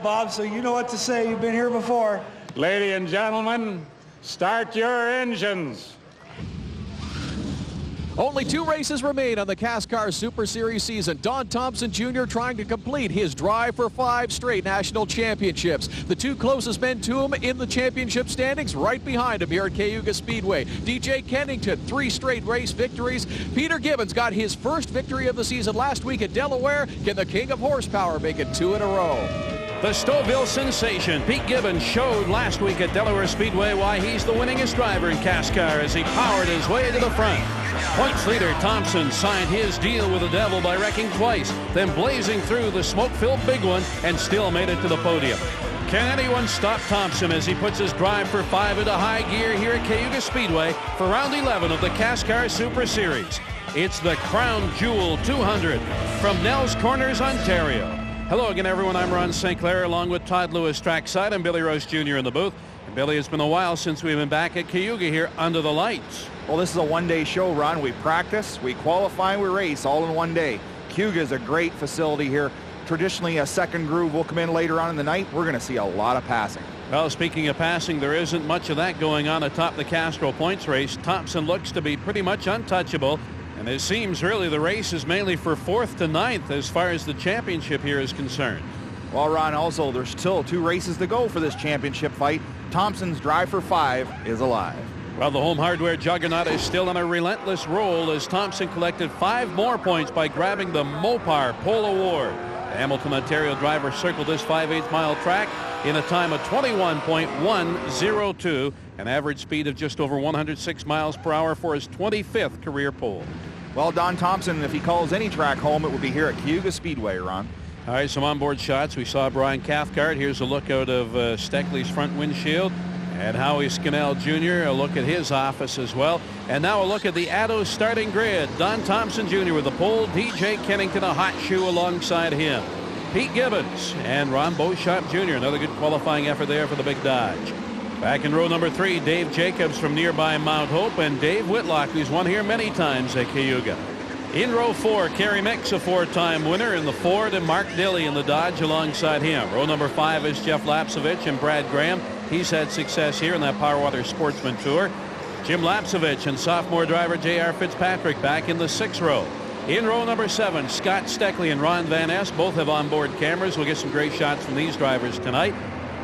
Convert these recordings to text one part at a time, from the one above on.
Bob, so you know what to say. You've been here before. Ladies and gentlemen, start your engines. Only 2 races remain on the CASCAR Super Series season. Don Thompson Jr. trying to complete his drive for 5 straight national championships. The 2 closest men to him in the championship standings, right behind him here at Cayuga Speedway. DJ Kennington, 3 straight race victories. Peter Gibbons got his first victory of the season last week at Delaware. Can the king of horsepower make it 2 in a row? The Stouffville sensation, Pete Gibbons, showed last week at Delaware Speedway why he's the winningest driver in CASCAR as he powered his way to the front. Points leader Thompson signed his deal with the devil by wrecking twice, then blazing through the smoke-filled big one and still made it to the podium. Can anyone stop Thompson as he puts his drive for 5 into high gear here at Cayuga Speedway for round 11 of the CASCAR Super Series? It's the Crown Jewel 200 from Nelles Corners, Ontario. Hello again, everyone. I'm Ron St. Clair along with Todd Lewis trackside. I'm Billy Roche Jr. in the booth. And Billy, it's been a while since we've been back at Cayuga here under the lights. Well, this is a one-day show, Ron. We practice, we qualify, and we race all in one day. Cayuga is a great facility here. Traditionally, a second groove will come in later on in the night. We're going to see a lot of passing. Well, speaking of passing, there isn't much of that going on atop the Castro points race. Thompson looks to be pretty much untouchable. And it seems really the race is mainly for 4th to 9th as far as the championship here is concerned. Well, Ron, also there's still 2 races to go for this championship fight. Thompson's drive for 5 is alive. Well, the home hardware juggernaut is still on a relentless roll as Thompson collected 5 more points by grabbing the Mopar Pole Award. The Hamilton, Ontario driver circled this 5/8 mile track in a time of 21.102, an average speed of just over 106 miles per hour for his 25th career pole. Well, Don Thompson, if he calls any track home, it would be here at Cayuga Speedway, Ron. All right, some onboard shots. We saw Brian Cathcart. Here's a look out of Steckley's front windshield. And Howie Scannell Jr., a look at his office as well. And now a look at the Addo starting grid. Don Thompson Jr. with the pole. DJ Kennington, a hot shoe alongside him. Pete Gibbons and Ron Beauchamp Jr. Another good qualifying effort there for the big Dodge. Back in row number 3, Dave Jacobs from nearby Mount Hope, and Dave Whitlock, who's won here many times at Cayuga. In row 4, Kerry Mix, a 4-time winner in the Ford, and Mark Dilley in the Dodge alongside him. Row number 5 is Jeff Lapsovich and Brad Graham. He's had success here in that Power Water Sportsman Tour. Jim Lapsovich and sophomore driver J.R. Fitzpatrick back in the 6th row. In row number 7, Scott Steckley and Ron Van Ness both have onboard cameras. We'll get some great shots from these drivers tonight.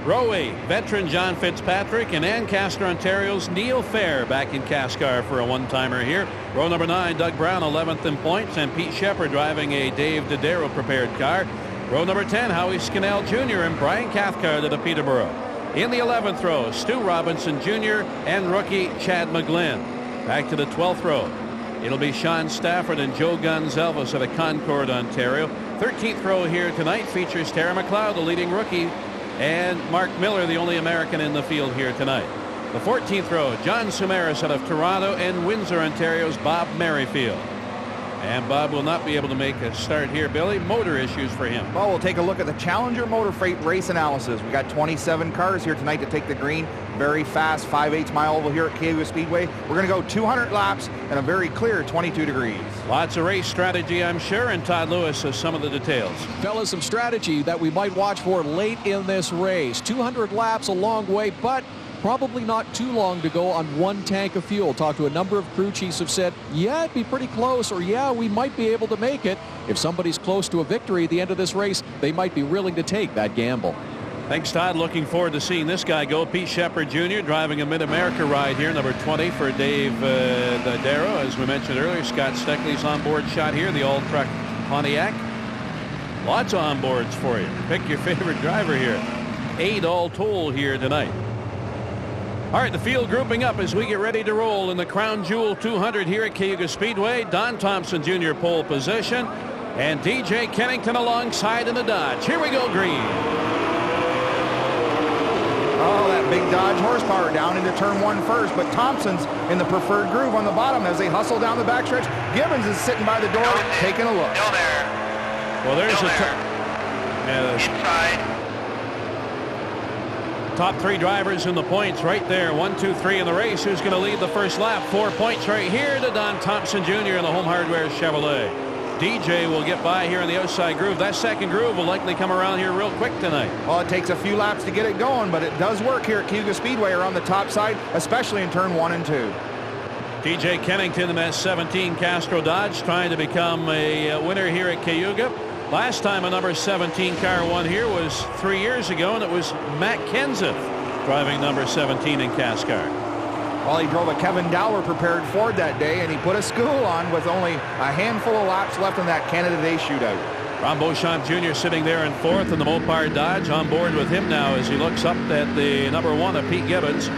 Row 8, veteran John Fitzpatrick and Ancaster, Ontario's Neil Fair back in CASCAR for a one-timer here. Row number 9, Doug Brown, 11th in points, and Pete Shepard driving a Dave Dodaro prepared car. Row number 10, Howie Scannell Jr. and Brian Cathcart at a Peterborough. In the 11th row, Stu Robinson Jr. and rookie Chad McGlynn. Back to the 12th row. It'll be Sean Stafford and Joe Gonzalez at a Concord, Ontario. 13th row here tonight features Tara McLeod, the leading rookie, and Mark Miller, the only American in the field here tonight. The 14th row, John Sumaris out of Toronto, and Windsor, Ontario's Bob Merrifield. And Bob will not be able to make a start here, Billy. Motor issues for him. Well, we'll take a look at the Challenger Motor Freight race analysis. We got 27 cars here tonight to take the green. Very fast 5/8 mile oval here at Cayuga Speedway. We're going to go 200 laps and a very clear 22 degrees. Lots of race strategy, I'm sure, and Todd Lewis has some of the details. Fellas, some strategy that we might watch for late in this race. 200 laps, a long way, but probably not too long to go on 1 tank of fuel. Talked to a number of crew chiefs have said, yeah, it'd be pretty close, or yeah, we might be able to make it. If somebody's close to a victory at the end of this race, they might be willing to take that gamble. Thanks, Todd. Looking forward to seeing this guy go. Pete Shepard Jr. driving a Mid-America ride here, number 20 for Dave Dodaro. As we mentioned earlier, Scott Steckley's onboard shot here, the all-truck Pontiac. Lots of onboards for you. Pick your favorite driver here. 8 all told here tonight. All right, the field grouping up as we get ready to roll in the Crown Jewel 200 here at Cayuga Speedway. Don Thompson Jr. pole position, and DJ Kennington alongside in the Dodge. Here we go, green. Oh, that big Dodge horsepower down into turn 1 first, but Thompson's in the preferred groove on the bottom as they hustle down the backstretch. Gibbons is sitting by the door taking a look. Still there. Well, there's Still a inside. top 3 drivers in the points right there. 1, 2, 3 in the race. Who's going to lead the first lap? 4 points right here to Don Thompson Jr. in the Home Hardware Chevrolet. DJ will get by here in the outside groove. That second groove will likely come around here real quick tonight. Well, it takes a few laps to get it going, but it does work here at Cayuga Speedway or on the top side, especially in turn 1 and 2. TJ Kennington in that 17 Castro Dodge trying to become a winner here at Cayuga. Last time a number 17 car won here was 3 years ago, and it was Matt Kenseth driving number 17 in CASCAR. Well, he drove a Kevin Dowler prepared Ford that day, and he put a school on with only a handful of laps left in that Canada Day shootout. Ron Beauchamp Jr. sitting there in 4th in the Mopar Dodge. On board with him now as he looks up at the number 1 of Pete Gibbons.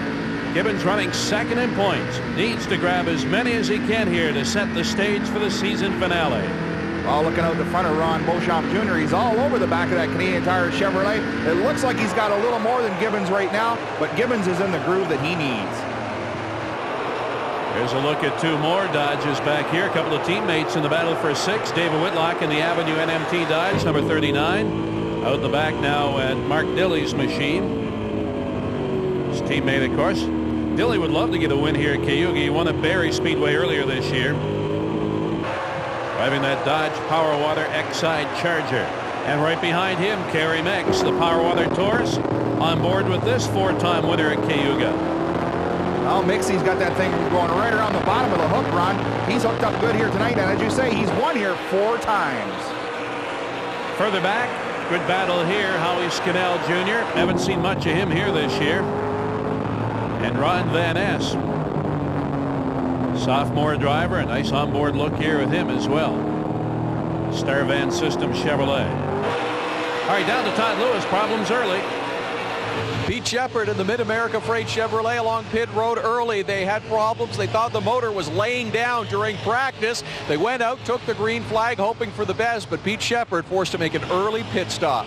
Gibbons running 2nd in points. Needs to grab as many as he can here to set the stage for the season finale. Well, looking out the front of Ron Beauchamp Jr., he's all over the back of that Canadian Tire Chevrolet. It looks like he's got a little more than Gibbons right now, but Gibbons is in the groove that he needs. Here's a look at 2 more Dodges back here. A couple of teammates in the battle for 6. David Whitlock in the Avenue NMT Dodge, number 39. Out in the back now at Mark Dilley's machine. His teammate, of course. Dilley would love to get a win here at Cayuga. He won at Barrie Speedway earlier this year. Driving that Dodge Power Water X-Side Charger. And right behind him, Kerry Mix, the Power Water Taurus, on board with this 4-time winner at Cayuga. Well, Mixie's got that thing going right around the bottom of the hook, Ron. He's hooked up good here tonight, and as you say, he's won here 4 times. Further back, good battle here. Howie Scannell Jr. Haven't seen much of him here this year. And Ron Van Ness, sophomore driver. A nice onboard look here with him as well. Star Van System Chevrolet. All right, down to Todd Lewis. Problems early. Pete Shepard in the Mid-America Freight Chevrolet along pit road early. They had problems. They thought the motor was laying down during practice. They went out, took the green flag, hoping for the best, but Pete Shepard forced to make an early pit stop.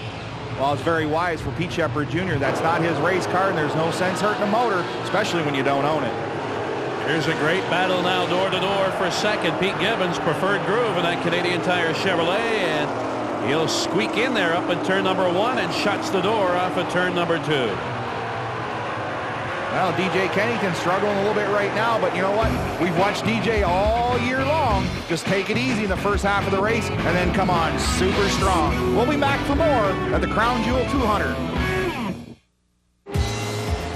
Well, it's very wise for Pete Shepard Jr. That's not his race car, and there's no sense hurting a motor, especially when you don't own it. Here's a great battle now door to door for 2nd. Pete Gibbons, preferred groove in that Canadian Tire Chevrolet, and he'll squeak in there up in turn number 1 and shuts the door off at turn number 2. Well, DJ Kennington's struggling a little bit right now, but you know what? We've watched DJ all year long. Just take it easy in the first half of the race and then come on super strong. We'll be back for more at the Crown Jewel 200.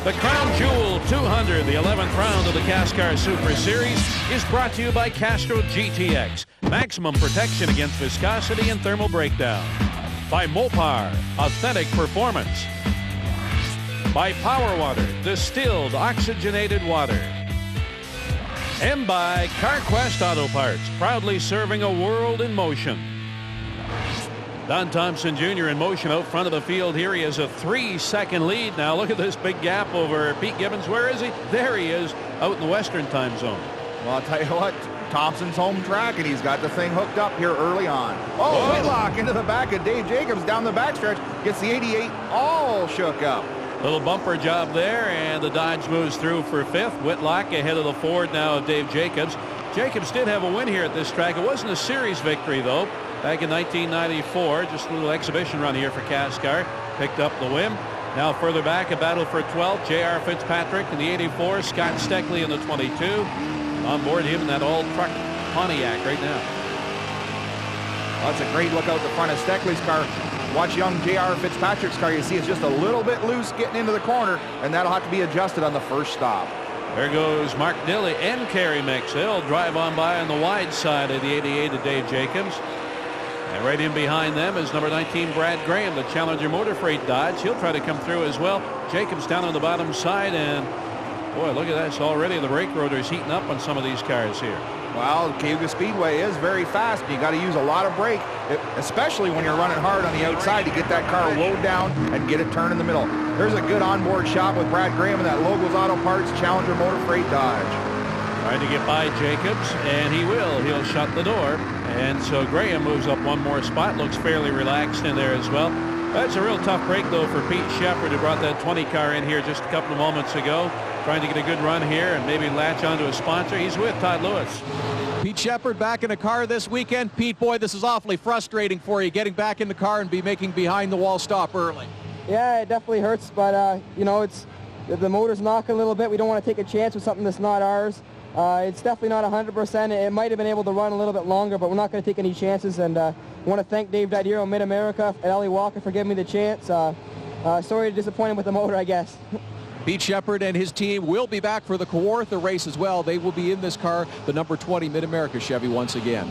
The Crown Jewel 200, the 11th round of the CASCAR Super Series, is brought to you by Castro GTX. Maximum protection against viscosity and thermal breakdown. By Mopar, authentic performance. By Power Water, distilled oxygenated water. And by CarQuest Auto Parts, proudly serving a world in motion. Don Thompson Jr. in motion out front of the field here. He has a 3-second lead. Now look at this big gap over Pete Gibbons. Where is he? There he is, out in the Western time zone. Well, I'll tell you what, Thompson's home track, and he's got the thing hooked up here early on. Oh, Whitlock into the back of Dave Jacobs down the backstretch. Gets the 88 all shook up. Little bumper job there, and the Dodge moves through for 5th. Whitlock ahead of the Ford now of Dave Jacobs. Jacobs did have a win here at this track. It wasn't a series victory, though. Back in 1994, just a little exhibition run here for CASCAR. Picked up the win. Now further back, a battle for 12th. J.R. Fitzpatrick in the 84. Scott Steckley in the 22. On board him in that all-truck Pontiac right now. Well, that's a great look out the front of Steckley's car. Watch young J.R. Fitzpatrick's car. You see it's just a little bit loose getting into the corner, and that'll have to be adjusted on the first stop. There goes Mark Dilley and Kerry Mix. They'll drive on by on the wide side of the 88 of Dave Jacobs. And right in behind them is number 19, Brad Graham, the Challenger Motor Freight Dodge. He'll try to come through as well. Jacobs down on the bottom side, and boy, look at this already. The brake rotor's heating up on some of these cars here. Well, Cayuga Speedway is very fast. You got to use a lot of brake, especially when you're running hard on the outside to get that car low down and get it turned in the middle. There's a good onboard shot with Brad Graham and that Logos Auto Parts Challenger Motor Freight Dodge. Trying to get by Jacobs, and he will. He'll shut the door. And so Graham moves up one more spot. Looks fairly relaxed in there as well. That's a real tough break, though, for Pete Shepard, who brought that 20 car in here just a couple of moments ago. Trying to get a good run here and maybe latch onto a sponsor. He's with Todd Lewis. Pete Shepard back in a car this weekend. Pete, boy, this is awfully frustrating for you, getting back in the car and be making behind-the-wall stop early. Yeah, it definitely hurts, but, you know, the motor's knocking a little bit. We don't want to take a chance with something that's not ours. It's definitely not 100%. It might have been able to run a little bit longer, but we're not going to take any chances. And I want to thank Dave Didiero, Mid-America, and Ellie Walker for giving me the chance. Sorry to disappoint him with the motor, I guess. Pete Shepard and his team will be back for the Kawartha race as well. They will be in this car, the number 20 Mid-America Chevy once again.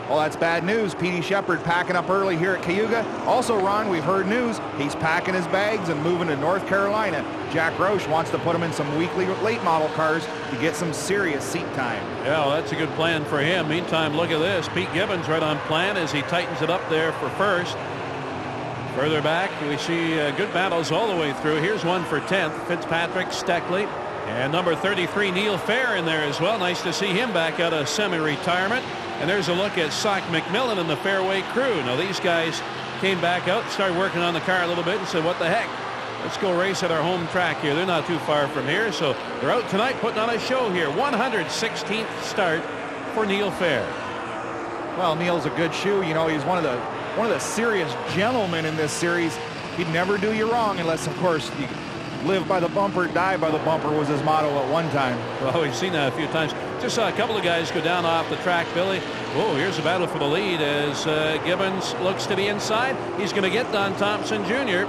Well, that's bad news. Petey Shepard packing up early here at Cayuga. Also, Ron, we've heard news. He's packing his bags and moving to North Carolina. Jack Roche wants to put him in some weekly late model cars to get some serious seat time. Yeah, well, that's a good plan for him. Meantime, look at this. Pete Gibbons right on plan as he tightens it up there for first. Further back, we see good battles all the way through. Here's one for 10th. Fitzpatrick, Steckley, and number 33, Neil Fair in there as well. Nice to see him back out of semi-retirement. And there's a look at Sock McMillan and the Fairway crew. Now, these guys came back out, started working on the car a little bit and said, what the heck? Let's go race at our home track here. They're not too far from here, so they're out tonight putting on a show here. 116th start for Neil Fair. Well, Neil's a good shoe. You know, he's one of the serious gentlemen in this series. He'd never do you wrong unless, of course, you live by the bumper, die by the bumper was his motto at one time. Well, we've seen that a few times. Just saw a couple of guys go down off the track, Billy. Oh, here's a battle for the lead as Gibbons looks to the inside. He's going to get Don Thompson Jr.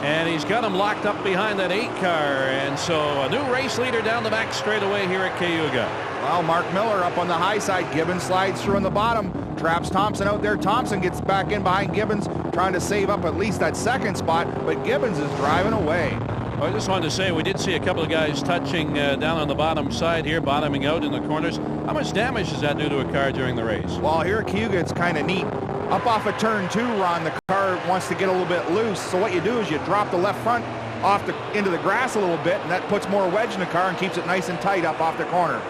And he's got him locked up behind that 8 car. And so a new race leader down the back straightaway here at Cayuga. Well, Mark Miller up on the high side. Gibbons slides through on the bottom. Traps Thompson out there. Thompson gets back in behind Gibbons, trying to save up at least that second spot. But Gibbons is driving away. Well, I just wanted to say we did see a couple of guys touching down on the bottom side here, bottoming out in the corners. How much damage does that do to a car during the race? Well, here at Cayuga, it's kind of neat. Up off of turn 2, Ron, the car wants to get a little bit loose. So what you do is you drop the left front off into the grass a little bit, and that puts more wedge in the car and keeps it nice and tight up off the corner.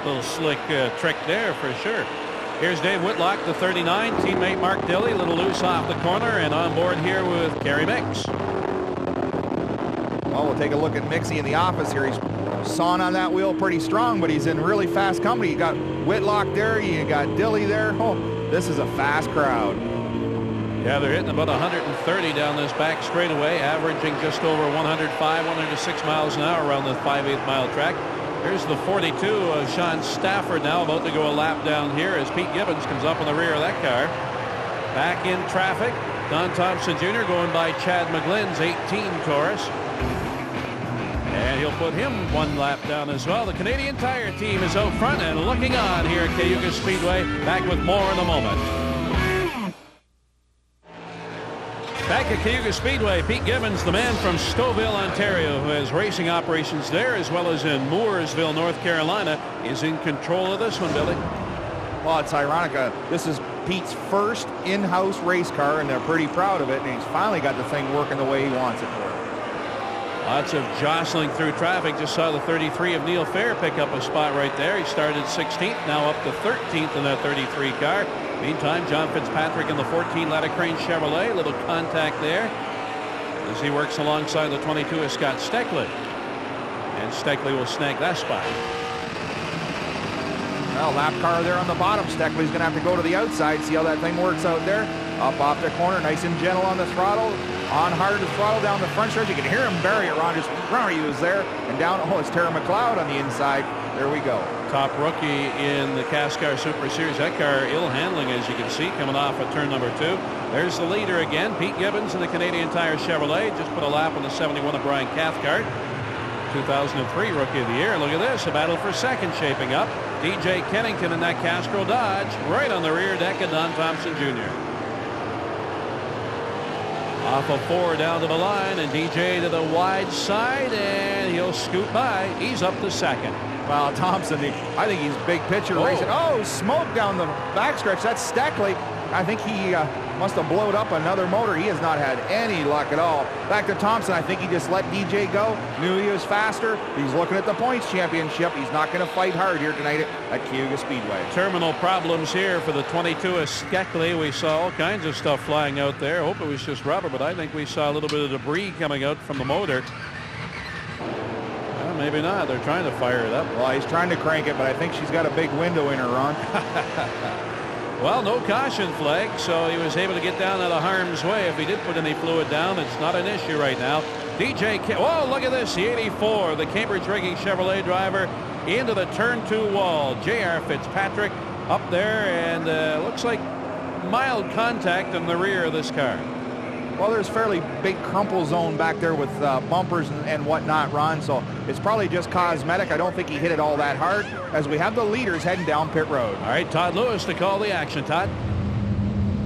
Little slick trick there for sure. Here's Dave Whitlock, the 39, teammate Mark Dilley, a little loose off the corner, and on board here with Kerry Mix. Well, we'll take a look at Mixie in the office here. He's sawing on that wheel pretty strong, but he's in really fast company. You got Whitlock there, you got Dilley there. Oh, this is a fast crowd. Yeah, they're hitting about 130 down this back straightaway, averaging just over 105, 106 miles an hour around the 5/8 mile track. Here's the 42 of Sean Stafford now about to go a lap down here as Pete Gibbons comes up in the rear of that car. Back in traffic, Don Thompson Jr. going by Chad McGlynn's 18 Taurus. And he'll put him one lap down as well. The Canadian Tire team is out front and looking on here at Cayuga Speedway. Back with more in a moment. Back at Cayuga Speedway, Pete Gibbons, the man from Stouffville, Ontario, who has racing operations there as well as in Mooresville, North Carolina, is in control of this one, Billy. Well, it's ironic. This is Pete's first in-house race car, and they're pretty proud of it, and he's finally got the thing working the way he wants it to. Lots of jostling through traffic. Just saw the 33 of Neil Fair pick up a spot right there. He started 16th, now up to 13th in that 33 car. Meantime, John Fitzpatrick in the 14 Latticrane Chevrolet. Little contact there as he works alongside the 22 of Scott Steckley. And Steckley will snag that spot. Well, lap car there on the bottom. Steckley's going to have to go to the outside, see how that thing works out there. Up off the corner, nice and gentle on the throttle. On hard to throttle down the front stretch. You can hear him bury it. Ron was there. And down, oh, it's Tara McLeod on the inside. There we go. Top rookie in the CASCAR Super Series. That car ill handling, as you can see, coming off at turn number 2. There's the leader again, Pete Gibbons in the Canadian Tire Chevrolet. Just put a lap on the 71 of Brian Cathcart. 2003 Rookie of the Year. Look at this, a battle for second shaping up. DJ Kennington in that Castro Dodge, right on the rear deck of Don Thompson Jr. Off of 4 down to the line, and DJ to the wide side, and he'll scoot by. He's up to second. Well, Thompson, I think he's big picture racing. Oh, smoke down the backstretch. That's Steckley. I think he must have blowed up another motor. He has not had any luck at all. Back to Thompson. I think he just let DJ go. Knew he was faster. He's looking at the points championship. He's not going to fight hard here tonight at Cayuga Speedway. Terminal problems here for the 22 of Steckley. We saw all kinds of stuff flying out there. I hope it was just rubber, but I think we saw a little bit of debris coming out from the motor. Well, maybe not. They're trying to fire it up. Well, he's trying to crank it, but I think she's got a big window in her, Ron. Well, no caution flag, so he was able to get down out of harm's way. If he did put any fluid down, it's not an issue right now. Whoa, look at this, the 84, the Cambridge Rigging Chevrolet driver into the turn 2 wall. J.R. Fitzpatrick up there, and looks like mild contact in the rear of this car. Well, there's fairly big crumple zone back there with bumpers and whatnot, Ron, so it's probably just cosmetic. I don't think he hit it all that hard, as we have the leaders heading down pit road. All right, Todd Lewis to call the action. Todd?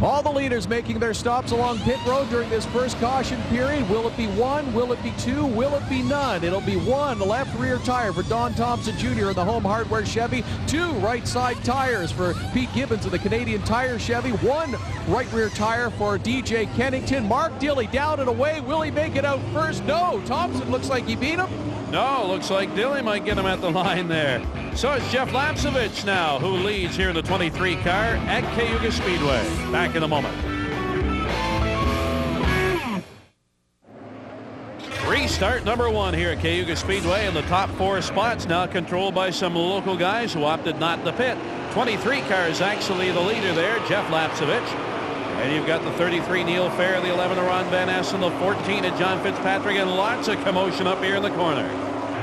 All the leaders making their stops along pit road during this first caution period. Will it be 1? Will it be 2? Will it be none? It'll be 1 left rear tire for Don Thompson Jr. in the Home Hardware Chevy. 2 right side tires for Pete Gibbons in the Canadian Tire Chevy. 1 right rear tire for DJ Kennington. Mark Dilley down and away. Will he make it out first? No. Thompson looks like he beat him. No, looks like Dilley might get him at the line there. So it's Jeff Lapsevich now who leads here in the 23 car at Cayuga Speedway. Back in a moment. Restart number 1 here at Cayuga Speedway, and the top 4 spots now controlled by some local guys who opted not to pit. 23 car is actually the leader there, Jeff Lapsevich. And you've got the 33 Neil Fair, the 11 Ron Van Ness, and the 14 of John Fitzpatrick, and lots of commotion up here in the corner.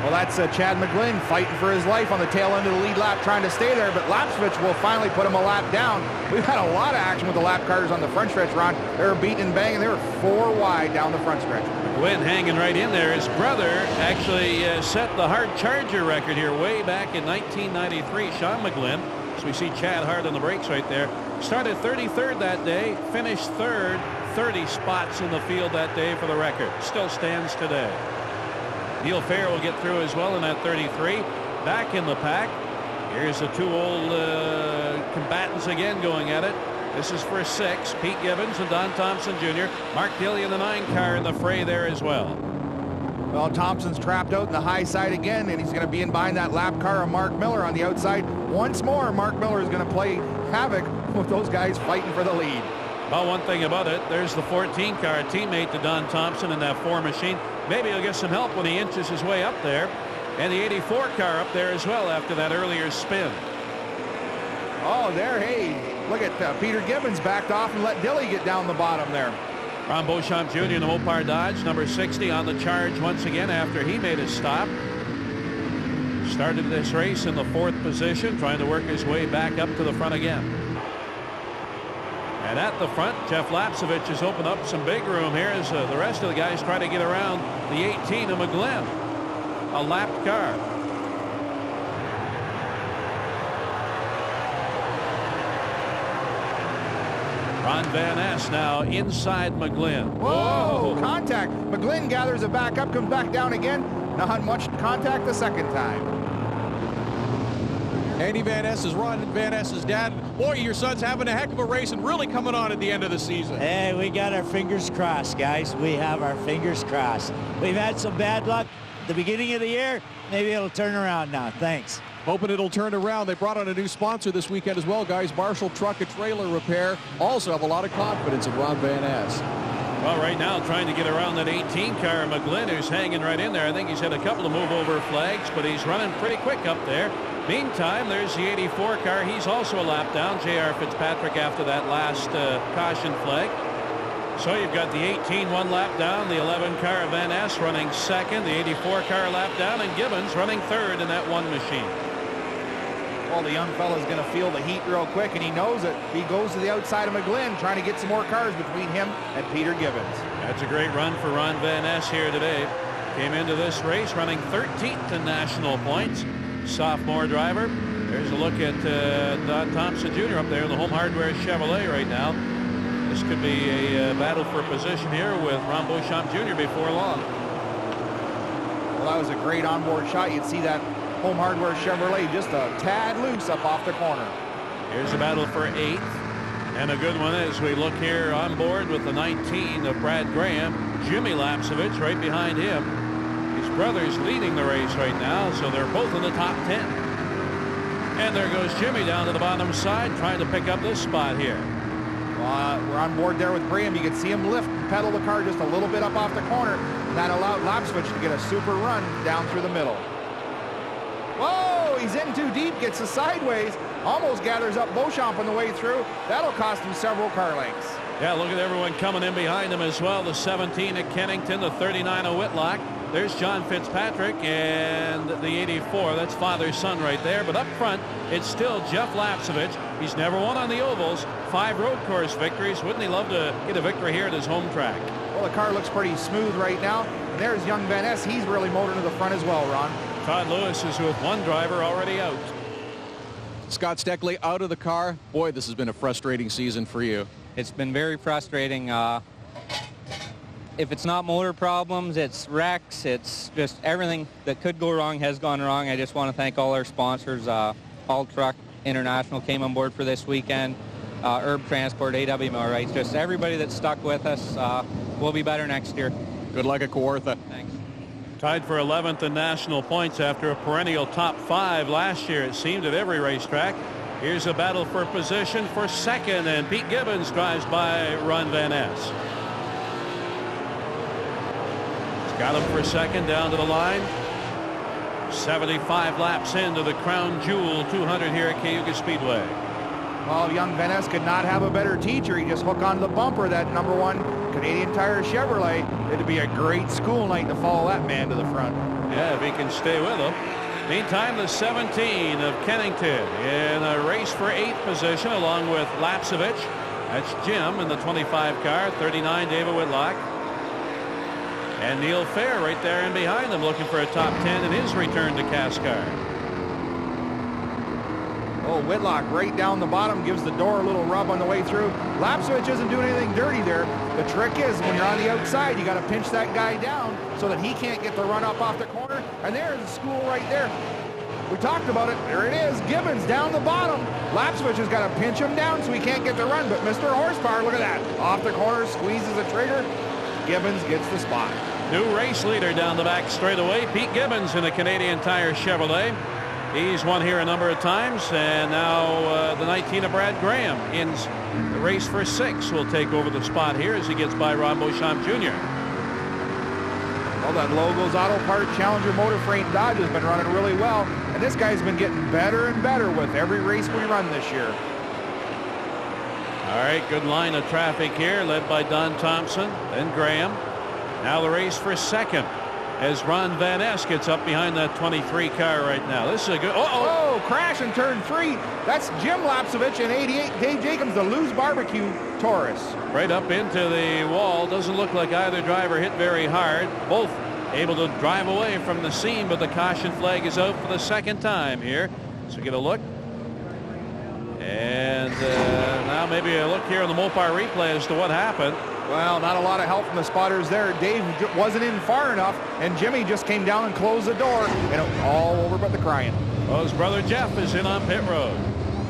Well, that's Chad McGlynn fighting for his life on the tail end of the lead lap, trying to stay there, but Lapsevich will finally put him a lap down. We've had a lot of action with the lap cars on the front stretch, Ron. They were beating and banging. They were 4 wide down the front stretch. McGlynn hanging right in there. His brother actually set the hard charger record here way back in 1993, Sean McGlynn. So we see Chad hard on the brakes right there. Started 33rd that day, finished 3rd, 30 spots in the field that day for the record. Still stands today. Neil Fair will get through as well in that 33. Back in the pack. Here's the 2 old combatants again going at it. This is for 6. Pete Gibbons and Don Thompson Jr. Mark Dilley in the 9 car in the fray there as well. Well, Thompson's trapped out in the high side again, and he's going to be in behind that lap car of Mark Miller on the outside. Once more, Mark Miller is going to play havoc with those guys fighting for the lead. Well, one thing about it, there's the 14 car, a teammate to Don Thompson in that 4 machine. Maybe he'll get some help when he inches his way up there. And the 84 car up there as well after that earlier spin. Oh, there, hey, look at Peter Gibbons backed off and let Dilley get down the bottom there. Ron Beauchamp Jr. in the Mopar Dodge, number 60 on the charge once again after he made his stop. Started this race in the 4th position, trying to work his way back up to the front again. And at the front, Jeff Lapsevich has opened up some big room here as the rest of the guys try to get around the 18 of McGlynn. A lapped car. Ron Van Ness now inside McGlynn. Whoa, contact. McGlynn gathers it back up, comes back down again. Not much contact the second time. Andy Van Ness is Ron Van Ness's dad. Boy, your son's having a heck of a race and really coming on at the end of the season. Hey, we got our fingers crossed, guys. We have our fingers crossed. We've had some bad luck at the beginning of the year. Maybe it'll turn around now. Thanks. Hoping it'll turn around. They brought on a new sponsor this weekend as well, guys. Marshall Truck and Trailer Repair. Also have a lot of confidence in Ron Van Ness. Well, right now trying to get around that 18 car, McGlynn, who's hanging right in there. I think he's had a couple of move over flags, but he's running pretty quick up there. Meantime, there's the 84 car. He's also a lap down. J.R. Fitzpatrick after that last caution flag. So you've got the 18 1 lap down, the 11 car of Van Ness running 2nd, the 84 car lap down, and Gibbons running 3rd in that 1 machine. Well, the young fella's going to feel the heat real quick, and he knows it. He goes to the outside of McGlynn, trying to get some more cars between him and Peter Gibbons. That's a great run for Ron Van Ness here today. Came into this race running 13th in national points. Sophomore driver. There's a look at Don Thompson Jr. up there in the Home Hardware Chevrolet right now. This could be a battle for position here with Ron Beauchamp Jr. before long. Well, that was a great onboard shot. You'd see that Home Hardware Chevrolet just a tad loose up off the corner. Here's a battle for 8th. And a good one as we look here on board with the 19 of Brad Graham. Jimmy Lapsevich right behind him. His brother's leading the race right now, so they're both in the top 10. And there goes Jimmy down to the bottom side trying to pick up this spot here. We're on board there with Graham. You can see him lift and pedal the car just a little bit up off the corner. And that allowed Lapsevich to get a super run down through the middle. Whoa, he's in too deep, gets a sideways, almost gathers up Beauchamp on the way through. That'll cost him several car lengths. Yeah, look at everyone coming in behind him as well. The 17 at Kennington, the 39 of Whitlock. There's John Fitzpatrick and the 84. That's father-son right there. But up front, it's still Jeff Lapsevich. He's never won on the ovals. 5 road course victories. Wouldn't he love to get a victory here at his home track? Well, the car looks pretty smooth right now. There's young Van Ness. He's really motoring to the front as well, Ron. Todd Lewis is with one driver already out. Scott Steckley out of the car. Boy, this has been a frustrating season for you. It's been very frustrating. If it's not motor problems, it's wrecks. It's just everything that could go wrong has gone wrong. I just want to thank all our sponsors. All Truck International came on board for this weekend. Herb Transport, AW Millwrights, just everybody that stuck with us. We'll be better next year. Good luck at Kawartha. Thanks. Tied for 11th in national points after a perennial top 5 last year, it seemed, at every racetrack. Here's a battle for position for second, and Pete Gibbons drives by Ron Van Ness. Got him for second down to the line. 75 laps into the Crown Jewel 200 here at Cayuga Speedway. Well, young Van Ness could not have a better teacher. He just hooked onto the bumper, that #1 Canadian Tire Chevrolet. It'd be a great school night to follow that man to the front. Yeah, if he can stay with him. Meantime, the 17 of Kennington in a race for 8th position along with Lapsevich. That's Jim in the 25 car. 39, David Whitlock. And Neil Fair right there and behind them, looking for a top 10 in his return to CASCAR. Oh, Whitlock right down the bottom, gives the door a little rub on the way through. Lapsevich isn't doing anything dirty there. The trick is when you're on the outside, you got to pinch that guy down so that he can't get the run up off the corner. And there's the school right there. We talked about it. There it is. Gibbons down the bottom. Lapsevich has got to pinch him down so he can't get the run. But Mr. Horsepower, look at that. Off the corner, squeezes the trigger. Gibbons gets the spot. New race leader down the back straightaway, Pete Gibbons in a Canadian Tire Chevrolet. He's won here a number of times, and now the 19 of Brad Graham in the race for 6 will take over the spot here as he gets by Ron Beauchamp Jr. Well, that Logos Auto Parts Challenger Motor Freight Dodge has been running really well, and this guy's been getting better and better with every race we run this year. All right, good line of traffic here, led by Don Thompson, then Graham. Now the race for second as Ron Van Ness gets up behind that 23 car right now. This is a good... Oh, crash in turn 3. That's Jim Lapsevich and 88 Dave Jacobs, the Lou's Barbecue Taurus. Right up into the wall. Doesn't look like either driver hit very hard. Both able to drive away from the scene, but the caution flag is out for the second time here. So get a look. And now maybe a look here on the Mopar replay as to what happened. Well, not a lot of help from the spotters there. Dave wasn't in far enough, and Jimmy just came down and closed the door, and it was all over but the crying. Well, his brother Jeff is in on pit road.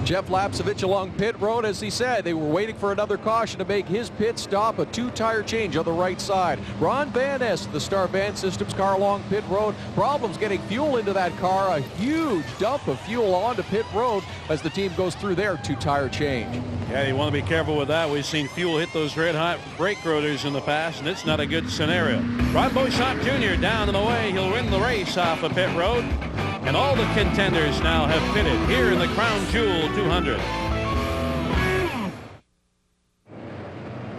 Jeff Lapsevich along pit road, as he said. They were waiting for another caution to make his pit stop, a 2-tire change on the right side. Ron Van Ness, the Star Van Systems car along pit road. Problems getting fuel into that car. A huge dump of fuel onto pit road as the team goes through their 2-tire change. Yeah, you want to be careful with that. We've seen fuel hit those red-hot brake rotors in the past, and it's not a good scenario. Ron Beauchamp Jr. down and away. He'll win the race off of pit road. And all the contenders now have pitted here in the Crown Jewel 200.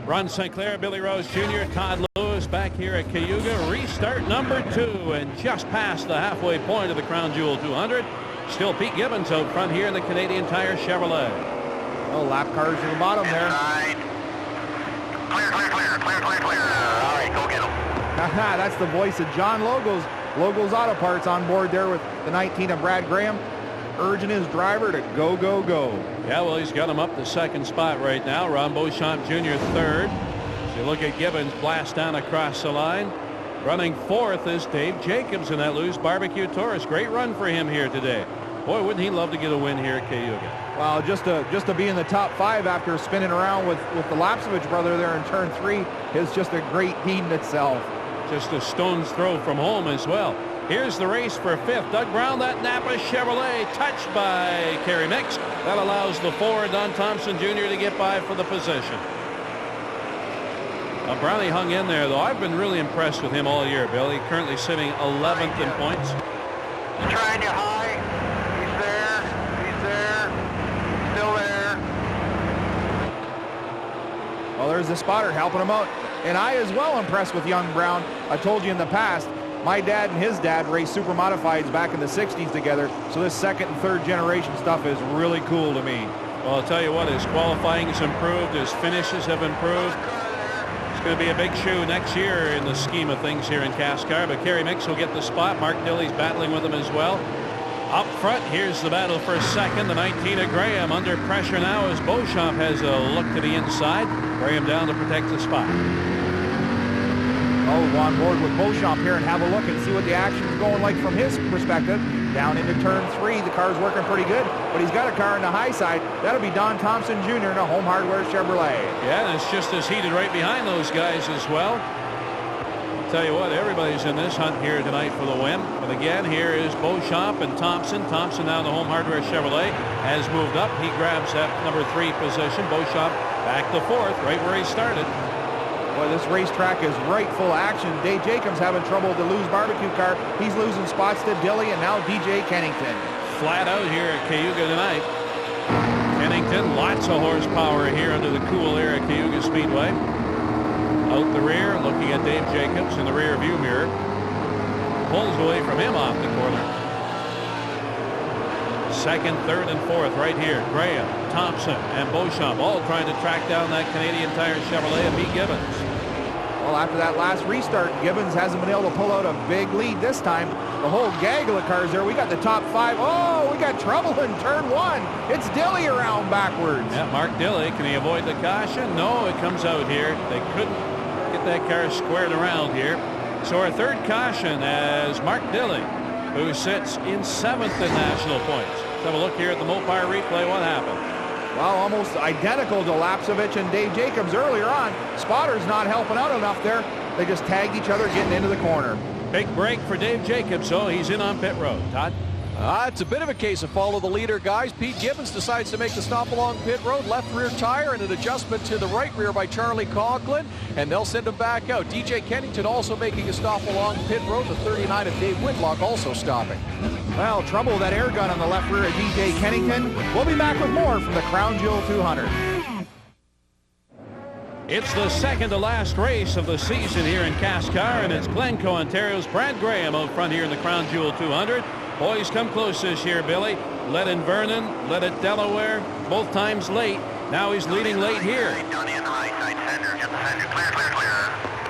Ron St. Clair, Billy Rose Jr., Todd Lewis back here at Cayuga. Restart number 2 and just past the halfway point of the Crown Jewel 200. Still Pete Gibbons out front here in the Canadian Tire Chevrolet. Oh, lap cars to the bottom there. Clear. All right, go get them. That's the voice of John Logos. Logos Auto Parts on board there with the 19 of Brad Graham, urging his driver to go, go, go. Yeah, well, he's got him up the second spot right now. Ron Beauchamp Jr. third. As you look at Gibbons blast down across the line. Running 4th is Dave Jacobs in that Lou's Barbecue Taurus. Great run for him here today. Boy, wouldn't he love to get a win here at Cayuga. Well, just to be in the top 5 after spinning around with the Lapsevich brother there in turn 3 is just a great deed in itself. Just a stone's throw from home as well. Here's the race for 5th. Doug Brown, that Napa Chevrolet, touched by Kerry Mix. That allows the 4, Don Thompson Jr., to get by for the position. Brownie hung in there, though. I've been really impressed with him all year, Billy. Currently sitting 11th in points. Trying you high. He's there. Still there. Well, there's the spotter helping him out. And I as well impressed with young Brown. I told you in the past, My dad and his dad raced super modifieds back in the 60s together, so this second and third generation stuff is really cool to me. Well, I'll tell you what, his qualifying has improved, his finishes have improved. It's going to be a big shoe next year in the scheme of things here in CASCAR, but Kerry Mix will get the spot. Mark Dilley's battling with him as well. Up front, here's the battle for second. The 19 of Graham under pressure now as Beauchamp has a look to the inside. Graham down to protect the spot. Oh, we'll on board with Beauchamp here and have a look and see what the action's going like from his perspective. Down into turn 3, the car's working pretty good, but he's got a car in the high side. That'll be Don Thompson Jr. in a Home Hardware Chevrolet. Yeah, and it's just as heated right behind those guys as well. I'll tell you what, everybody's in this hunt here tonight for the win. But again, here is Beauchamp and Thompson. Thompson now in the Home Hardware Chevrolet has moved up. He grabs that number 3 position. Beauchamp back to 4th, right where he started. Boy, this racetrack is right full of action. Dave Jacobs having trouble with the Lou's barbecue car. He's losing spots to Dilley and now DJ Kennington. Flat out here at Cayuga tonight. Kennington, lots of horsepower here under the cool air at Cayuga Speedway. Out the rear, looking at Dave Jacobs in the rear view mirror. Pulls away from him off the corner. Second, third, and fourth right here. Graham, Thompson, and Beauchamp all trying to track down that Canadian Tire Chevrolet and beat Gibbons. Well, after that last restart, Gibbons hasn't been able to pull out a big lead this time. The whole gaggle of cars there. We got the top 5. Oh, we got trouble in turn 1. It's Dilley around backwards. Yeah, Mark Dilley. Can he avoid the caution? No, it comes out here. They couldn't get that car squared around here. So our third caution as Mark Dilley, who sits in 7th in national points. Let's have a look here at the Mopar replay. What happened? Well, almost identical to Lapsovich and Dave Jacobs earlier on. Spotter's not helping out enough there. They just tagged each other getting into the corner. Big break for Dave Jacobs, so he's in on pit road. Todd? It's a bit of a case of follow the leader, guys. Pete Gibbons decides to make the stop along pit road. Left rear tire and an adjustment to the right rear by Charlie Conklin, and they'll send him back out. DJ Kennington also making a stop along pit road. The 39 of Dave Whitlock also stopping. Well, trouble with that air gun on the left rear of DJ Kennington. We'll be back with more from the Crown Jewel 200. It's the second to last race of the season here in CASCAR, and it's Glencoe, Ontario's Brad Graham out front here in the Crown Jewel 200. Boys come close this year, Billy. Led in Vernon, led at Delaware, both times late. Now he's leading late here.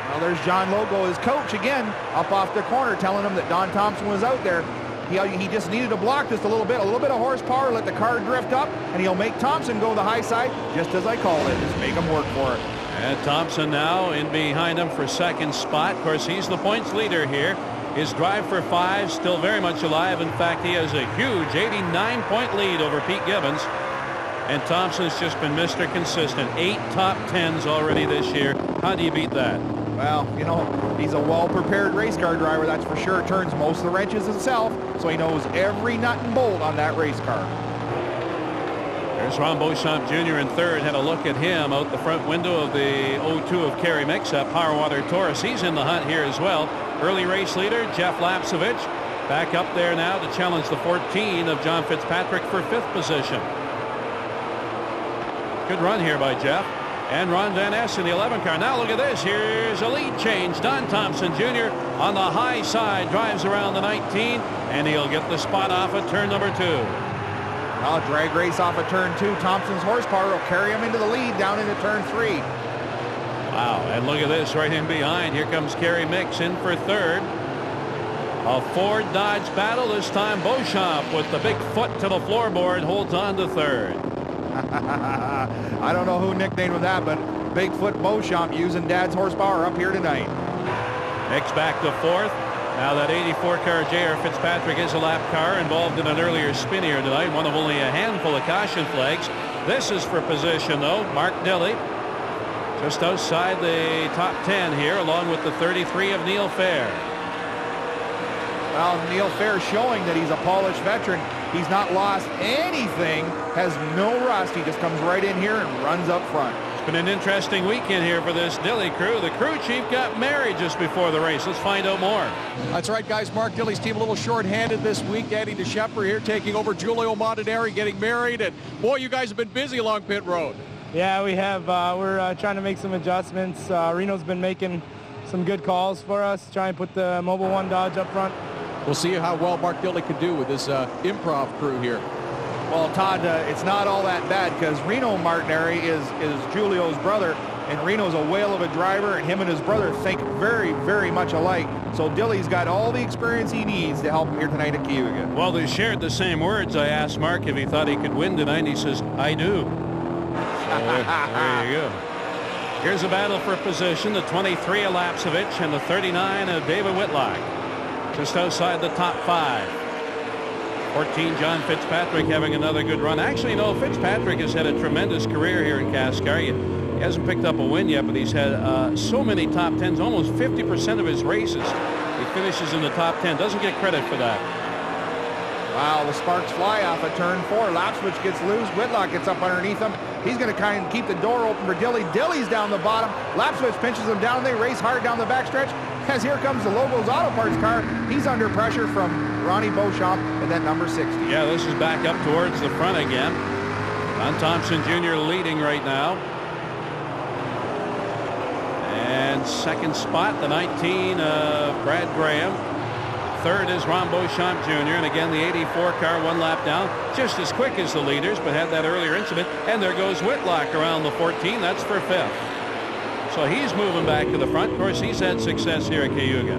Well, there's John Logo, his coach, again, up off the corner, telling him that Don Thompson was out there. He just needed to block just a little bit of horsepower, let the car drift up, and he'll make Thompson go the high side, just as I called it. Just make him work for it. And Thompson now in behind him for second spot. Of course, he's the points leader here. His drive for 5 still very much alive. In fact, he has a huge 89-point lead over Pete Gibbons. And Thompson's just been Mr. Consistent. 8 top 10s already this year. How do you beat that? Well, you know, he's a well-prepared race car driver, that's for sure. Turns most of the wrenches himself, so he knows every nut and bolt on that race car. There's Ron Beauchamp Jr. in third. Had a look at him out the front window of the 02 of Kerry Mix-Up. Power Water Taurus. He's in the hunt here as well. Early race leader, Jeff Lapsovich. Back up there now to challenge the 14 of John Fitzpatrick for 5th position. Good run here by Jeff. And Ron Van Ness in the 11 car. Now look at this. Here's a lead change. Don Thompson Jr. on the high side drives around the 19, and he'll get the spot off at turn number 2. Well, drag race off of turn 2. Thompson's horsepower will carry him into the lead down into turn 3. Wow, and look at this right in behind. Here comes Kerry Mix in for third. A Ford Dodge battle. This time Beauchamp with the big foot to the floorboard holds on to third. I don't know who nicknamed with that, but Bigfoot Beauchamp using Dad's horsepower up here tonight. Mix back to 4th. Now that 84 car J.R. Fitzpatrick is a lap car involved in an earlier spin here tonight. One of only a handful of caution flags. This is for position though. Mark Dilley just outside the top 10 here, along with the 33 of Neil Fair. Well, Neil Fair showing that he's a polished veteran. He's not lost anything, has no rust. He just comes right in here and runs up front. It's been an interesting weekend here for this Dilley crew. The crew chief got married just before the race. Let's find out more. That's right, guys. Mark Dilley's team a little short-handed this week. Danny DeShepper here taking over. Giulio Montanari getting married. And, boy, you guys have been busy along pit road. Yeah, we have. We're trying to make some adjustments. Reno's been making some good calls for us. Try and put the Mobile One Dodge up front. We'll see how well Mark Dilley can do with this improv crew here. Well, Todd, it's not all that bad because Reno Martineri is Julio's brother, and Reno's a whale of a driver, and him and his brother think very, very much alike. So Dilley's got all the experience he needs to help him here tonight at Cayuga. Well, they shared the same words. I asked Mark if he thought he could win tonight, and he says, I do. So there you go. Here's a battle for position, the 23 of Lapsevich and the 39 of David Whitlock. Just outside the top 5. 14, John Fitzpatrick having another good run. Actually, no, Fitzpatrick has had a tremendous career here in CASCAR. He hasn't picked up a win yet, but he's had so many top 10s, almost 50% of his races. He finishes in the top 10. Doesn't get credit for that. Wow, the sparks fly off at turn 4. Lapsevich gets loose. Whitlock gets up underneath him. He's going to kind of keep the door open for Dilley. Dilley's down the bottom. Lapsevich pinches him down. They race hard down the backstretch. As here comes the Logos Auto Parts car. He's under pressure from Ronnie Beauchamp and then number 60. Yeah, this is back up towards the front again. Don Thompson Jr. leading right now. And second spot, the 19 Brad Graham. Third is Ron Beauchamp Jr. And again, the 84 car 1 lap down. Just as quick as the leaders, but had that earlier incident. And there goes Whitlock around the 14. That's for 5th. So he's moving back to the front. Of course, he's had success here at Cayuga.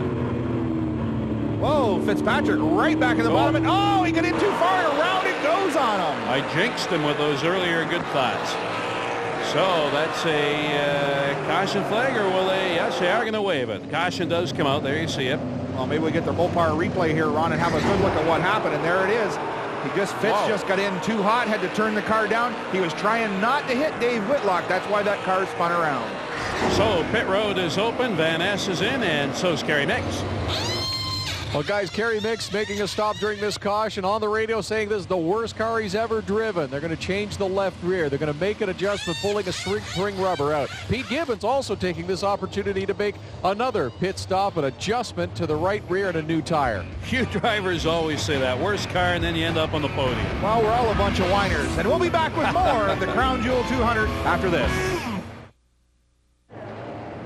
Whoa, Fitzpatrick right back in the bottom. And, oh, he got in too far and around it goes on him. I jinxed him with those earlier good thoughts. So that's a caution flag, or will they? Yes, they are going to wave it. Caution does come out. There you see it. Well, maybe we get the Mopar replay here, Ron, and have a good look at what happened. And there it is. Fitz just got in too hot, had to turn the car down. He was trying not to hit Dave Whitlock. That's why that car spun around. So pit road is open. Van Ness is in, and so's Kerry Mix. Well, guys, Kerry Mix making a stop during this caution on the radio saying this is the worst car he's ever driven. They're going to change the left rear. They're going to make an adjustment, pulling a spring rubber out. Pete Gibbons also taking this opportunity to make another pit stop, an adjustment to the right rear and a new tire. You drivers always say that. Worst car, and then you end up on the podium. Well, we're all a bunch of whiners, and we'll be back with more of the Crown Jewel 200 after this.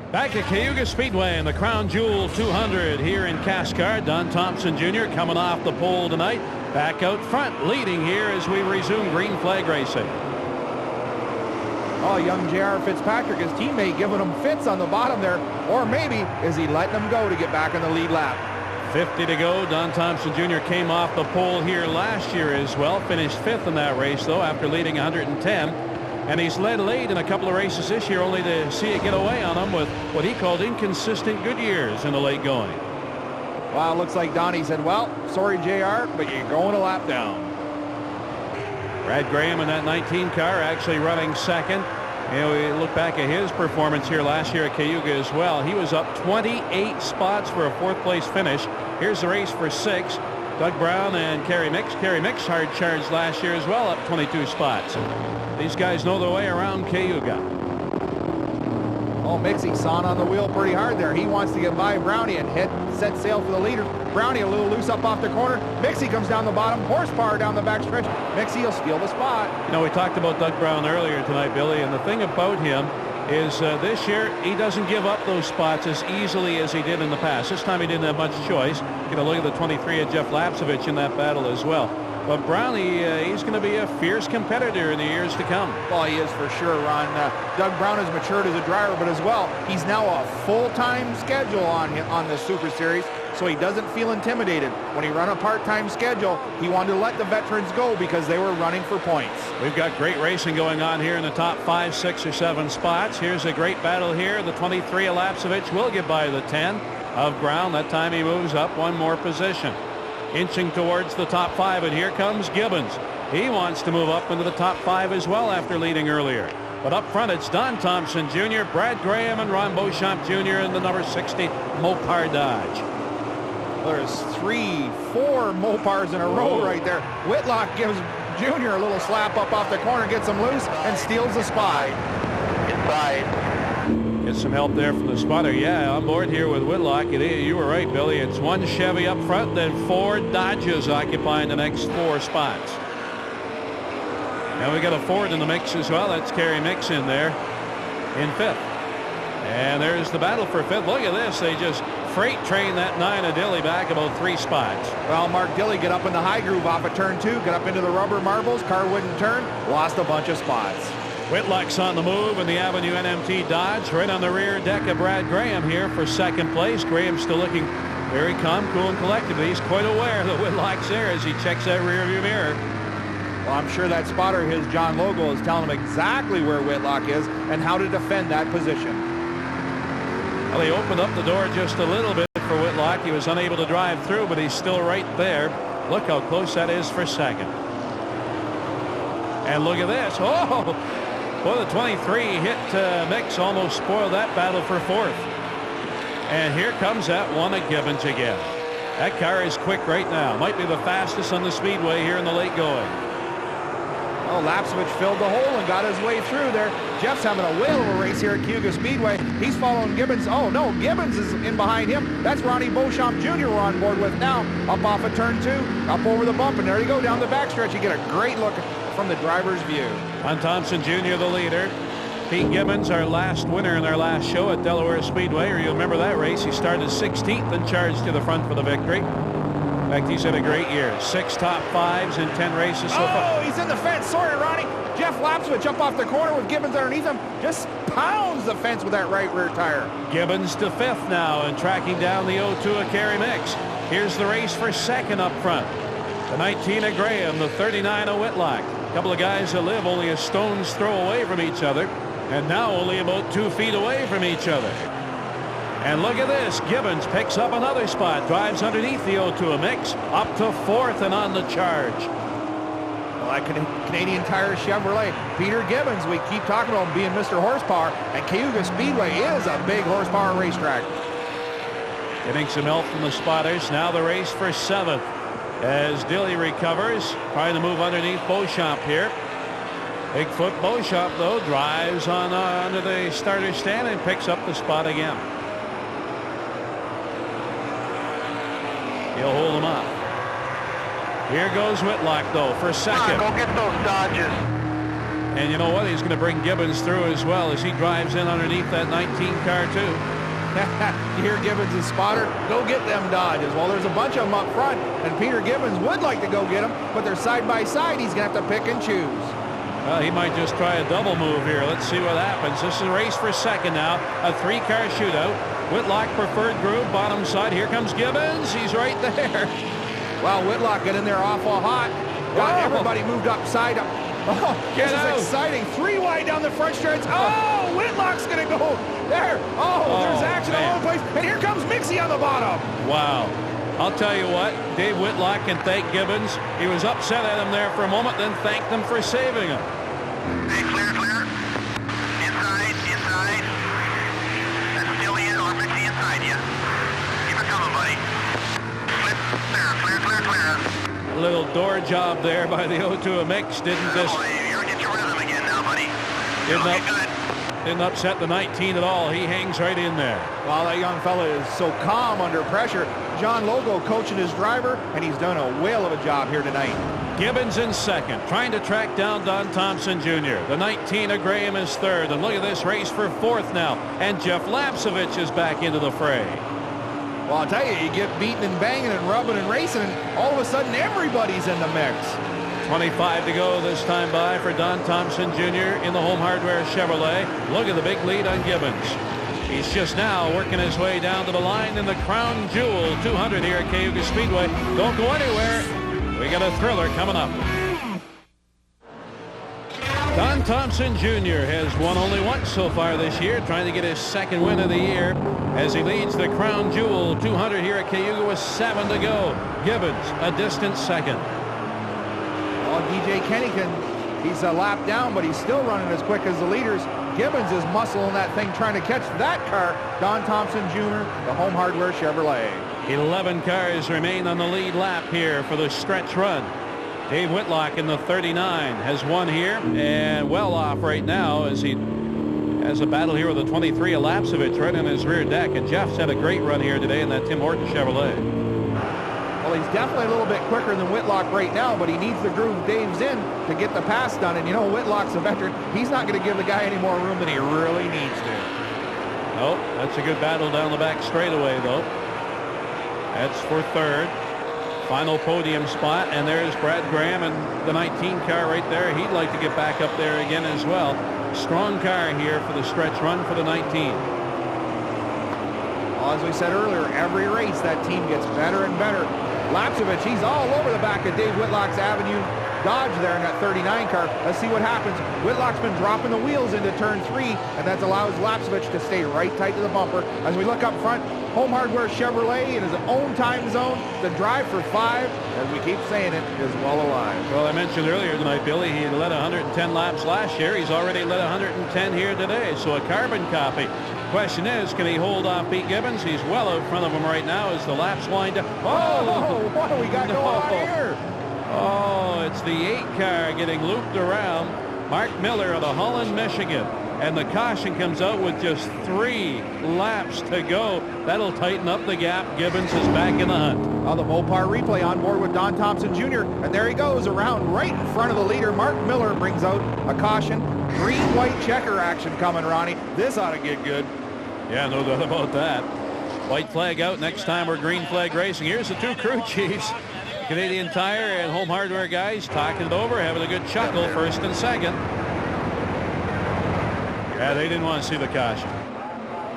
Back at Cayuga Speedway in the Crown Jewel 200 here in CASCAR. Don Thompson Jr. coming off the pole tonight. Back out front, leading here as we resume green flag racing. Oh, young J.R. Fitzpatrick, his teammate, giving him fits on the bottom there. Or maybe is he letting him go to get back in the lead lap? 50 to go. Don Thompson Jr. came off the pole here last year as well. Finished 5th in that race, though, after leading 110. And he's led late in a couple of races this year, only to see it get away on him with what he called inconsistent good years in the late going. Wow, looks like Donnie said, well, sorry, JR, but you're going a lap down. Brad Graham in that 19 car actually running second. You know, we look back at his performance here last year at Cayuga as well. He was up 28 spots for a 4th place finish. Here's the race for 6. Doug Brown and Kerry Mix. Kerry Mix hard charged last year as well, up 22 spots. These guys know their way around Cayuga. Oh, Mixie's sawing on the wheel pretty hard there. He wants to get by Brownie and set sail for the leader. Brownie a little loose up off the corner. Mixie comes down the bottom. Horsepower down the backstretch. Mixie will steal the spot. You know, we talked about Doug Brown earlier tonight, Billy, and the thing about him is this year he doesn't give up those spots as easily as he did in the past. This time he didn't have much choice. You know, look at the 23 of Jeff Lapsevich in that battle as well. But Brownie, he's going to be a fierce competitor in the years to come. Well, he is for sure, Ron. Doug Brown has matured as a driver, but as well, he's now a full-time schedule on the Super Series, so he doesn't feel intimidated. When he ran a part-time schedule, he wanted to let the veterans go because they were running for points. We've got great racing going on here in the top 5, 6, or 7 spots. Here's a great battle here. The 23 of Lapsevich will get by the 10 of Brown. That time he moves up one more position. Inching towards the top 5, and here comes Gibbons. He wants to move up into the top 5 as well after leading earlier. But up front, it's Don Thompson Jr., Brad Graham, and Ron Beauchamp Jr. in the number 60 Mopar Dodge. There's 3, 4 Mopars in a row right there. Whitlock gives Jr. a little slap up off the corner, gets him loose, and steals the spot. Inside. Get some help there from the spotter. Yeah, on board here with Whitlock. You were right, Billy. It's 1 Chevy up front, then 4 Dodges occupying the next 4 spots. Now we got a Ford in the mix as well. That's Kerry Mix in there in 5th. And there's the battle for fifth. Look at this. They just freight train that 9 of Dilly back about 3 spots. Well, Mark Dilly get up in the high groove off of turn 2, get up into the rubber marbles, car wouldn't turn, lost a bunch of spots. Whitlock's on the move in the Avenue NMT Dodge, right on the rear deck of Brad Graham here for second place. Graham's still looking very calm, cool, and collected. He's quite aware that Whitlock's there as he checks that rear view mirror. Well, I'm sure that spotter, his John Logo, is telling him exactly where Whitlock is and how to defend that position. Well, he opened up the door just a little bit for Whitlock. He was unable to drive through, but he's still right there. Look how close that is for second. And look at this. Oh, well, the 23 hit mix almost spoiled that battle for fourth. And here comes that one of Gibbons again. That car is quick right now. Might be the fastest on the speedway here in the late going. Oh, Lapsovich filled the hole and got his way through there. Jeff's having a whale of a race here at Cayuga Speedway. He's following Gibbons. Oh, no, Gibbons is in behind him. That's Ronnie Beauchamp Jr. we're on board with now. Up off of turn 2, up over the bump, and there you go, down the backstretch. You get a great look from the driver's view. Don Thompson Jr., the leader. Pete Gibbons, our last winner in our last show at Delaware Speedway. Or you remember that race. He started 16th and charged to the front for the victory. In fact, he's had a great year. 6 top 5s in 10 races so far. Oh, he's in the fence. Sorry, Ronnie. Jeff Lapsovich up off the corner with Gibbons underneath him. Just pounds the fence with that right rear tire. Gibbons to 5th now and tracking down the 02 of Kerry Mix. Here's the race for second up front. The 19 of Graham, the 39 of Whitlock. A couple of guys that live only a stone's throw away from each other. And now only about 2 feet away from each other. And look at this. Gibbons picks up another spot. Drives underneath the 02 mix. Up to 4th and on the charge. Well, that Canadian Tire Chevrolet. Peter Gibbons, we keep talking about him being Mr. Horsepower. And Cayuga Speedway is a big horsepower racetrack. Getting some help from the spotters. Now the race for 7th. As Dilly recovers. Trying to move underneath Beauchamp here. Bigfoot Beauchamp, though, drives on onto the starter stand and picks up the spot again. He'll hold him up. Here goes Whitlock, though, for second. Go get those Dodges. And you know what? He's going to bring Gibbons through as well as he drives in underneath that 19 car, too. You hear Gibbons' spotter, go get them Dodges. Well, there's a bunch of them up front, and Peter Gibbons would like to go get them, but they're side by side. He's going to have to pick and choose. Well, he might just try a double move here. Let's see what happens. This is a race for second now. A 3-car shootout. Whitlock preferred groove, bottom side. Here comes Gibbons. He's right there. Well, Whitlock got in there awful hot. Got everybody moved upside up. Oh, this is exciting. 3 wide down the front stretch. Oh, Whitlock's going to go there. Oh, there's action all over the place. And here comes Mixie on the bottom. Wow. I'll tell you what, Dave Whitlock can thank Gibbons. He was upset at him there for a moment, then thanked him for saving him. Hey, clear, clear. Inside, inside. That's still in, or Mixie inside you. Keep it coming, buddy. Clear, clear, clear, clear. A little door job there by the 02 mix. Didn't this? You're get your rhythm again now, buddy. Didn't upset the 19 at all. He hangs right in there. Well, that young fella is so calm under pressure. John Logo coaching his driver, and he's done a whale of a job here tonight. Gibbons in second, trying to track down Don Thompson Jr. The 19 of Graham is third, and look at this race for 4th now. And Jeff Lapsovich is back into the fray. Well, I'll tell you, you get beating and banging and rubbing and racing, and all of a sudden everybody's in the mix. 25 to go this time by for Don Thompson Jr. in the Home Hardware Chevrolet. Look at the big lead on Gibbons. He's just now working his way down to the line in the Crown Jewel 200 here at Cayuga Speedway. Don't go anywhere. We got a thriller coming up. Don Thompson Jr. has won only once so far this year, trying to get his second win of the year as he leads the Crown Jewel 200 here at Cayuga with 7 to go. Gibbons a distant second. Well, DJ Kennington, he's a lap down, but he's still running as quick as the leaders. Gibbons is muscling that thing, trying to catch that car. Don Thompson Jr., the Home Hardware Chevrolet. 11 cars remain on the lead lap here for the stretch run. Dave Whitlock in the 39 has won here and well off right now as he has a battle here with the 23 of Lapsovich right on his rear deck. And Jeff's had a great run here today in that Tim Horton Chevrolet. Well, he's definitely a little bit quicker than Whitlock right now, but he needs the groove Dave's in to get the pass done. And you know, Whitlock's a veteran. He's not going to give the guy any more room than he really needs to. Oh, that's a good battle down the back straightaway, though. That's for third. Final podium spot, and there's Brad Graham and the 19 car right there. He'd like to get back up there again as well. Strong car here for the stretch run for the 19. Well, as we said earlier, every race that team gets better and better. Lapsevich, he's all over the back of Dave Whitlock's Avenue Dodge there in that 39 car. Let's see what happens. Whitlock's been dropping the wheels into turn 3, and that allows Lapsevich to stay right tight to the bumper. As we look up front, Home Hardware Chevrolet in his own time zone. The drive for 5, as we keep saying it, is well alive. Well, I mentioned earlier tonight, Billy, he led 110 laps last year. He's already led 110 here today, so a carbon copy. Question is, can he hold off Pete Gibbons? He's well out front of him right now as the laps wind up. Oh, what do we got going on here? Oh, it's the 8 car getting looped around. Mark Miller out of Holland, Michigan. And the caution comes out with just 3 laps to go. That'll tighten up the gap. Gibbons is back in the hunt. Oh, the Mopar replay on board with Don Thompson Jr. And there he goes around right in front of the leader. Mark Miller brings out a caution. Green-white checker action coming, Ronnie. This ought to get good. Yeah, no doubt about that. White flag out. Next time we're green flag racing. Here's the 2 crew chiefs. Canadian Tire and Home Hardware guys talking it over, having a good chuckle, first and second. Yeah, they didn't want to see the caution.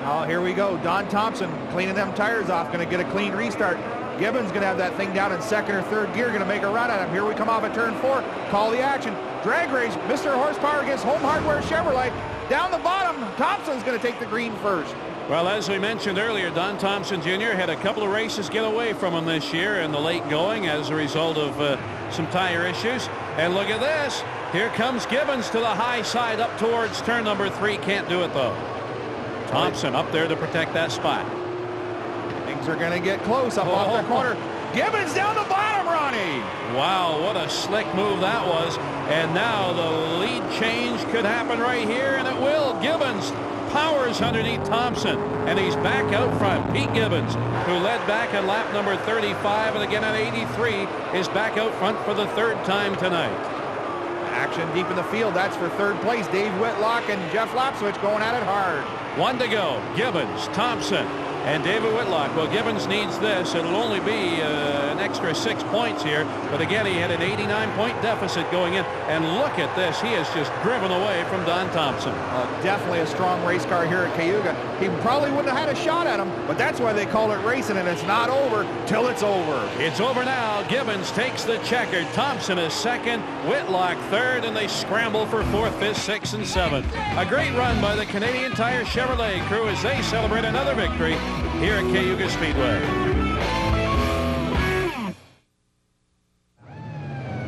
Oh, here we go. Don Thompson cleaning them tires off, going to get a clean restart. Gibbons going to have that thing down in second or third gear, going to make a run at him. Here we come off at turn 4. Call the action. Drag race. Mr. Horsepower against Home Hardware Chevrolet. Down the bottom, Thompson's going to take the green first. Well, as we mentioned earlier, Don Thompson Jr. had a couple of races get away from him this year in the late going as a result of some tire issues. And look at this. Here comes Gibbons to the high side up towards turn number 3. Can't do it, though. Thompson up there to protect that spot. Things are going to get close up off the corner. Gibbons down the bottom, Ronnie. Wow, what a slick move that was. And now the lead change could happen right here, and it will. Gibbons powers underneath Thompson, and he's back out front. Pete Gibbons, who led back on lap number 35 and again at 83, is back out front for the 3rd time tonight. Action deep in the field. That's for 3rd place. Dave Whitlock and Jeff Lapsevich going at it hard. 1 to go. Gibbons, Thompson, and David Whitlock. Well, Gibbons needs this. It'll only be an extra 6 points here. But again, he had an 89-point deficit going in. And look at this. He has just driven away from Don Thompson. Definitely a strong race car here at Cayuga. He probably wouldn't have had a shot at him, but that's why they call it racing, and it's not over till it's over. It's over now. Gibbons takes the checker. Thompson is 2nd, Whitlock 3rd, and they scramble for 4th, 5th, 6th, and 7th. A great run by the Canadian Tire Chevrolet crew as they celebrate another victory here at Cayuga Speedway.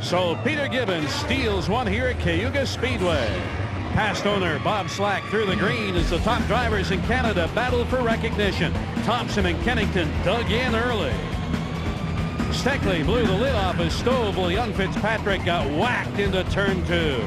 So Peter Gibbons steals one here at Cayuga Speedway. Past owner Bob Slack through the green as the top drivers in Canada battled for recognition. Thompson and Kennington dug in early. Steckley blew the lid off his stove while young Fitzpatrick got whacked into turn 2.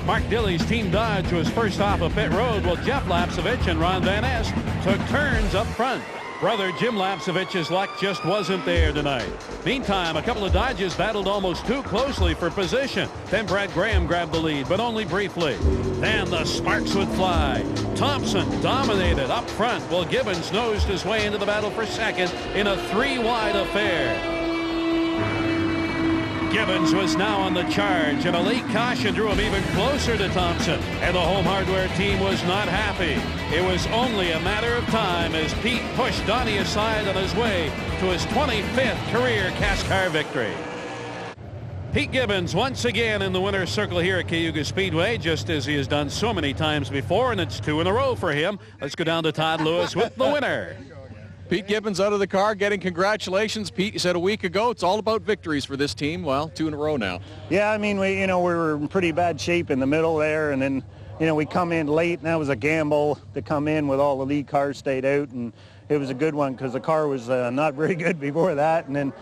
Mark Dilley's Team Dodge was first off a pit road while Jeff Lapsevich and Ron Van Est took turns up front. Brother Jim Lapsevich's luck just wasn't there tonight. Meantime, a couple of Dodges battled almost too closely for position. Then Brad Graham grabbed the lead, but only briefly. Then the sparks would fly. Thompson dominated up front while Gibbons nosed his way into the battle for 2nd in a 3-wide affair. Gibbons was now on the charge, and a late caution drew him even closer to Thompson. And the Home Hardware team was not happy. It was only a matter of time as Pete pushed Donnie aside on his way to his 25th career CASCAR victory. Pete Gibbons once again in the winner's circle here at Cayuga Speedway, just as he has done so many times before, and it's 2 in a row for him. Let's go down to Todd Lewis with the winner. Pete Gibbons out of the car getting congratulations. Pete, you said a week ago it's all about victories for this team. Well, 2 in a row now. Yeah, I mean, we were in pretty bad shape in the middle there, and then we come in late, and that was a gamble to come in with all the lead cars stayed out, and it was a good one because the car was not very good before that, and then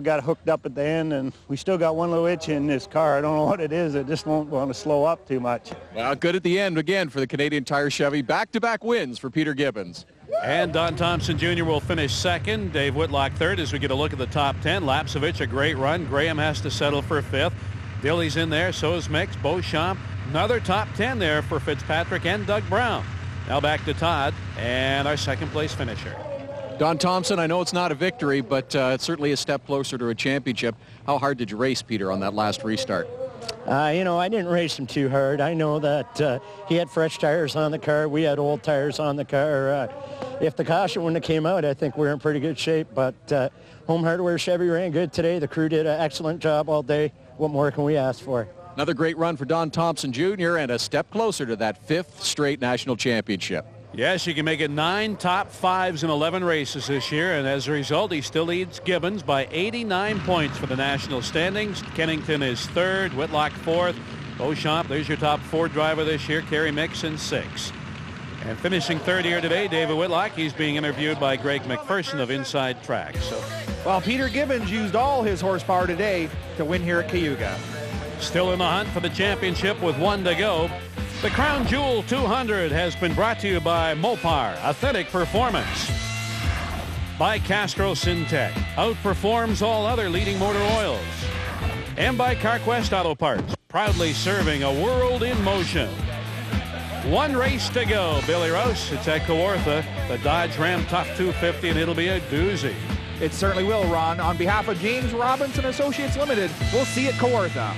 got hooked up at the end, and we still got one little itch in this car. I don't know what it is. It just won't want to slow up too much. Well, good at the end again for the Canadian Tire Chevy. Back-to-back wins for Peter Gibbons. And Don Thompson Jr. will finish 2nd. Dave Whitlock 3rd as we get a look at the top 10. Lapsevich, a great run. Graham has to settle for 5th. Dilley's in there. So is Mix. Beauchamp. Another top 10 there for Fitzpatrick and Doug Brown. Now back to Todd and our second place finisher. Don Thompson, I know it's not a victory, but it's certainly a step closer to a championship. How hard did you race, Peter, on that last restart? You know, I didn't race him too hard. I know that he had fresh tires on the car. We had old tires on the car. If the caution wouldn't have came out, I think we're in pretty good shape. But Home Hardware Chevy ran good today. The crew did an excellent job all day. What more can we ask for? Another great run for Don Thompson Jr. and a step closer to that 5th straight national championship. Yes, you can make it 9 top 5s in 11 races this year, and as a result, he still leads Gibbons by 89 points for the national standings. Kennington is 3rd, Whitlock 4th. Beauchamp, there's your top 4 driver this year. Kerry Mixon 6th. And finishing 3rd here today, David Whitlock. He's being interviewed by Greg McPherson of Inside Track. Well, Peter Gibbons used all his horsepower today to win here at Cayuga. Still in the hunt for the championship with 1 to go. The Crown Jewel 200 has been brought to you by Mopar, authentic performance. By Castro Syntec, outperforms all other leading motor oils. And by CarQuest Auto Parts, proudly serving a world in motion. 1 race to go, Billy Rouse. It's at Kawartha, the Dodge Ram Tough 250, and it'll be a doozy. It certainly will, Ron. On behalf of James Robinson Associates Limited, we'll see you at Kawartha.